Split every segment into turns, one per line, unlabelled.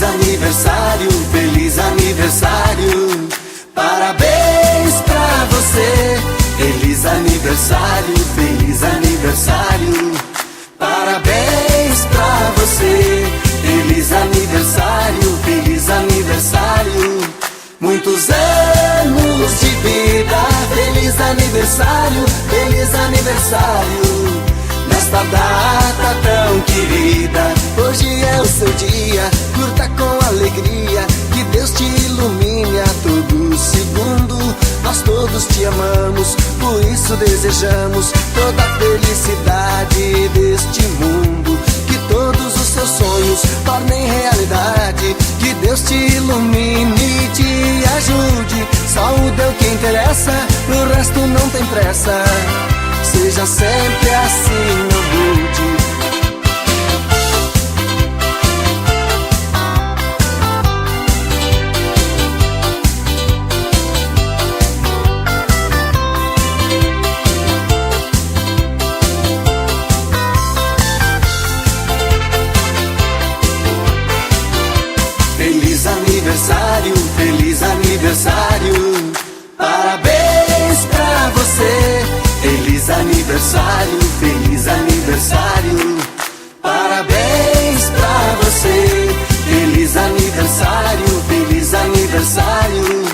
aniversário, feliz aniversário. Parabéns pra você. Feliz aniversário, feliz aniversário. Parabéns pra você. Feliz aniversário, feliz aniversário. Muitos anos de vida. Feliz aniversário, feliz aniversário. Nesta data tão querida, hoje é o seu dia, curta com alegria, que Deus te ilumine a todo segundo. Nós todos te amamos, por isso desejamos toda a felicidade deste mundo. Que todos os seus sonhos tornem realidade, que Deus te ilumine e te ajude. Saúde é o que interessa, o resto não tem pressa. Seja sempre assim, não mude. Feliz aniversário, feliz aniversário. Parabéns pra você. Feliz aniversário, feliz aniversário. Parabéns pra você. Feliz aniversário, feliz aniversário.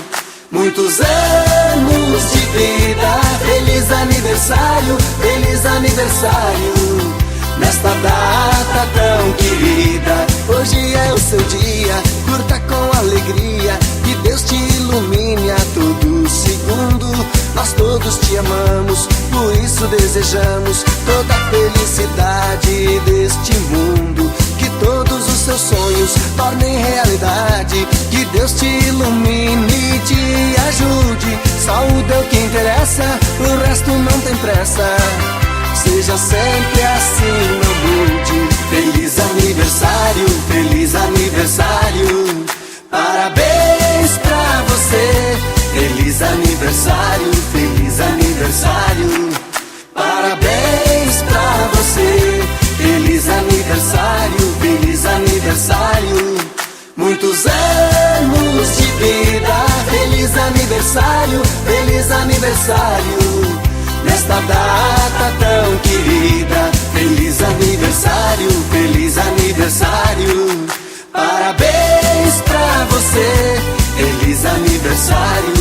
Muitos anos de vida. Feliz aniversário, feliz aniversário. Nesta data tão querida, hoje é o seu dia, curta com alegria, que Deus te ilumine a todo segundo. Nós todos te amamos, por isso desejamos toda a felicidade deste mundo. Que todos os seus sonhos tornem realidade, que Deus te ilumine e te ajude. Saúde é o que interessa, o resto não tem pressa. Seja sempre assim, não mude. Feliz aniversário, feliz aniversário. Parabéns pra você. Feliz aniversário, feliz aniversário. Parabéns pra você. Feliz aniversário, feliz aniversário. Muitos anos de vida. Feliz aniversário, feliz aniversário. Nesta data tão querida, feliz aniversário, feliz aniversário. Parabéns pra você. Feliz aniversário,